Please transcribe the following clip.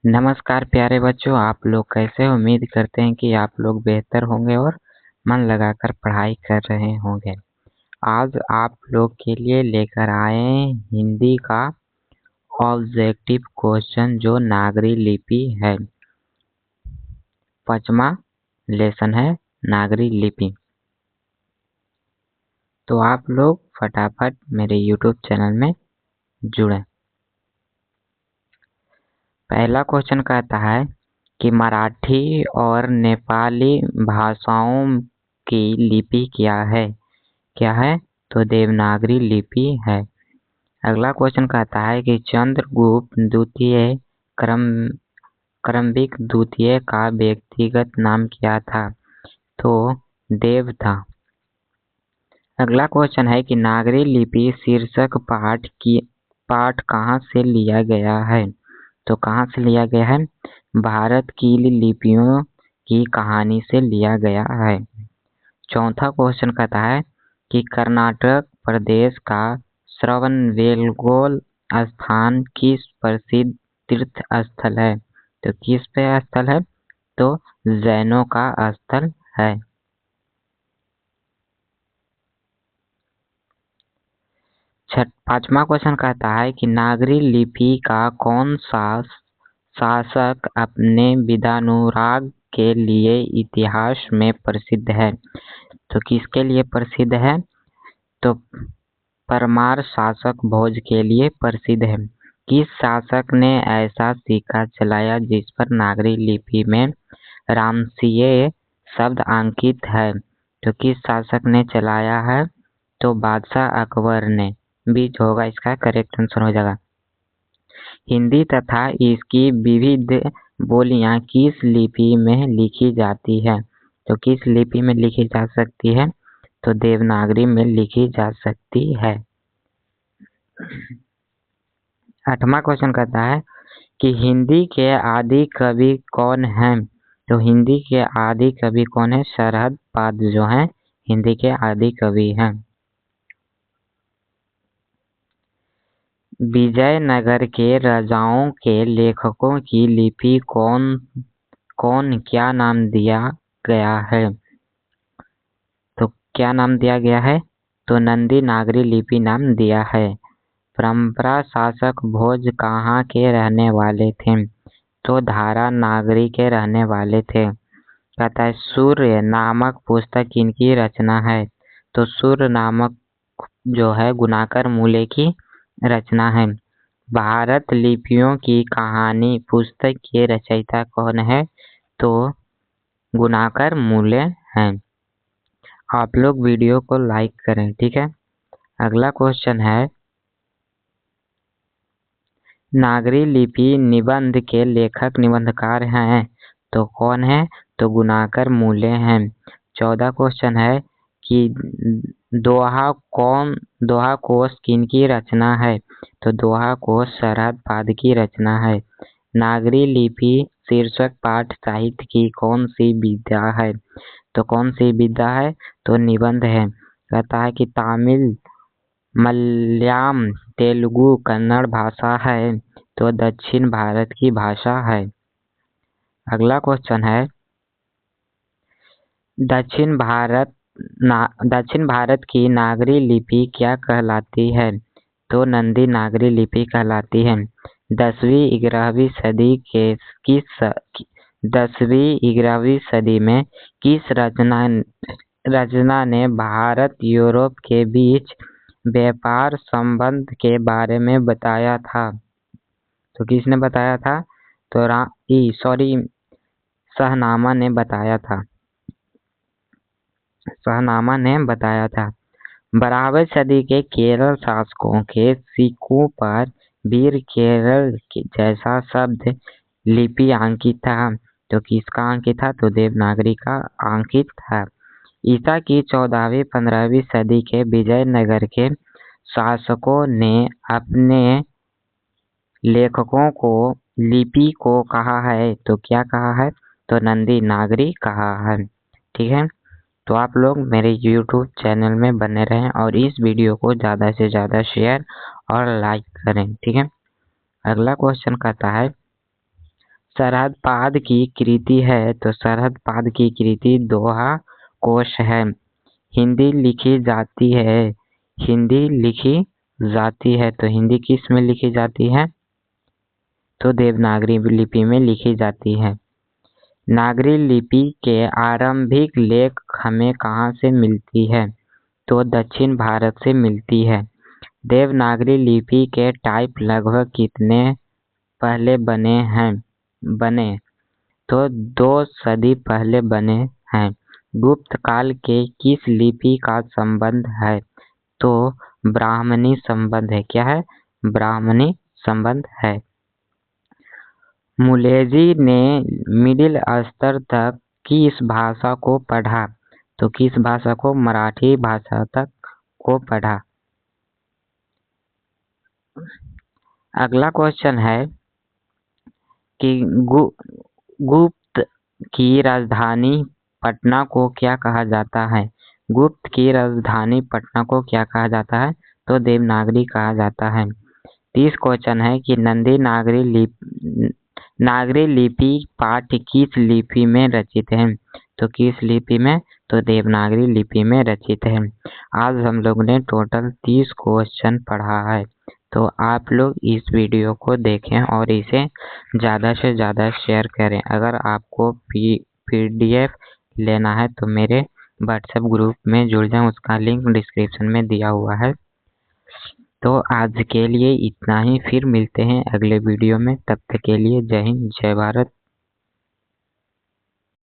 नमस्कार प्यारे बच्चों, आप लोग कैसे हो? उम्मीद करते हैं कि आप लोग बेहतर होंगे और मन लगाकर पढ़ाई कर रहे होंगे। आज आप लोग के लिए लेकर आए हैं हिंदी का ऑब्जेक्टिव क्वेश्चन जो नागरी लिपि है। 5वां लेसन है नागरी लिपि। तो आप लोग फटाफट मेरे YouTube चैनल में जुड़ें। पहला क्वेश्चन कहता है कि मराठी और नेपाली भाषाओं की लिपि क्या है? क्या है? तो देवनागरी लिपि है। अगला क्वेश्चन कहता है कि चंद्रगुप्त द्वितीय क्रमविक द्वितीय का व्यक्तिगत नाम क्या था? तो देव था। अगला क्वेश्चन है कि नागरी लिपि शीर्षक पाठ कहाँ से लिया गया है? तो कहाँ से लिया गया है? भारत की लिपियों की कहानी से लिया गया है। चौथा क्वेश्चन कहता है कि कर्नाटक प्रदेश का श्रवणबेलगोला स्थान किस प्रसिद्ध तीर्थ स्थल है? तो किस पे स्थल है? तो जैनों का स्थल है। पांचवा क्वेश्चन कहता है कि नागरी लिपि का कौन सा शासक अपने विधानुराग के लिए इतिहास में प्रसिद्ध है? तो किसके लिए प्रसिद्ध है? तो परमार शासक भोज के लिए प्रसिद्ध है। किस शासक ने ऐसा सिक्का चलाया जिस पर नागरी लिपि में रामसिंह शब्द अंकित है? तो किस शासक ने चलाया है? तो बादशाह अकबर ने। बीच होगा, इसका करेक्ट आंसर हो जाएगा। हिंदी तथा इसकी विविध बोलियां किस लिपि में लिखी जाती है? तो किस लिपि में लिखी जा सकती है? तो देवनागरी में लिखी जा सकती है। 8वां क्वेश्चन कहता है कि हिंदी के आदि कवि कौन हैं? तो हिंदी के आदि कवि कौन है? सरहद पाद जो हैं हिंदी के आदि कवि हैं। विजयनगर के राजाओं के लेखकों की लिपि कौन क्या नाम दिया गया है? तो क्या नाम दिया गया है? तो नंदी नागरी लिपि नाम दिया है। परंपरा शासक भोज कहाँ के रहने वाले थे? तो धारा नागरी के रहने वाले थे। कहता है सूर्य नामक पुस्तक किनकी रचना है? तो सूर्य नामक जो है गुणाकर मूल्य की रचना है। भारत लिपियों की कहानी पुस्तक के रचयिता कौन है? तो गुणाकर मूल्य हैं। आप लोग वीडियो को लाइक करें, ठीक है। अगला क्वेश्चन है नागरी लिपि निबंध के लेखक निबंधकार हैं तो कौन है? तो गुणाकर मूल्य हैं। 14 क्वेश्चन है कि दोहा कोश किनकी रचना है? तो दोहा कोश सरहद पाद की रचना है। नागरी लिपि शीर्षक पाठ साहित्य की कौन सी विधा है? तो कौन सी विधा है? तो निबंध है। कहता है कि तमिल मलयालम तेलुगु कन्नड़ भाषा है तो दक्षिण भारत की भाषा है। अगला क्वेश्चन है दक्षिण भारत की नागरी लिपि क्या कहलाती है? तो नंदी नागरी लिपि कहलाती है। 10वीं-11वीं सदी में किस रचना ने भारत यूरोप के बीच व्यापार संबंध के बारे में बताया था? तो किसने बताया था? तो शाहनामा ने बताया था। 12वीं सदी के केरल शासकों के सिक्कों पर वीर केरल जैसा शब्द लिपि अंकित था। तो किसका अंकित था? तो देवनागरी का अंकित था। ईसा की 14वीं-15वीं सदी के विजयनगर के शासकों ने अपने लेखकों को लिपि को कहा है तो क्या कहा है? तो नंदी नागरी कहा है, ठीक है। तो आप लोग मेरे YouTube चैनल में बने रहें और इस वीडियो को ज़्यादा से ज़्यादा शेयर और लाइक करें, ठीक है। अगला क्वेश्चन कहता है सरहद पाद की कृति है तो सरहद पाद की कृति दोहा कोश है। हिंदी लिखी जाती है, हिंदी लिखी जाती है तो हिंदी किस में लिखी जाती है? तो देवनागरी लिपि में लिखी जाती है। नागरी लिपि के आरंभिक लेख हमें कहाँ से मिलती है? तो दक्षिण भारत से मिलती है। देवनागरी लिपि के टाइप लगभग कितने पहले बने तो 2 सदी पहले बने हैं। गुप्त काल के किस लिपि का संबंध है? तो ब्राह्मणी संबंध है। क्या है? ब्राह्मणी संबंध है। मुलेजी ने मिडिल स्तर तक किस भाषा को पढ़ा? तो किस भाषा को? मराठी भाषा तक को पढ़ा। अगला क्वेश्चन है कि गुप्त की राजधानी पटना को क्या कहा जाता है? गुप्त की राजधानी पटना को क्या कहा जाता है? तो देवनागरी कहा जाता है। 30 क्वेश्चन है कि नंदी नागरी लिपि पाठ किस लिपि में रचित है? तो किस लिपि में? तो देवनागरी लिपि में रचित है। आज हम लोग ने टोटल 30 क्वेश्चन पढ़ा है। तो आप लोग इस वीडियो को देखें और इसे ज़्यादा से ज़्यादा शेयर करें। अगर आपको PDF लेना है तो मेरे व्हाट्सएप ग्रुप में जुड़ जाएं, उसका लिंक डिस्क्रिप्शन में दिया हुआ है। तो आज के लिए इतना ही, फिर मिलते हैं अगले वीडियो में। तब तक के लिए जय हिंद, जय भारत।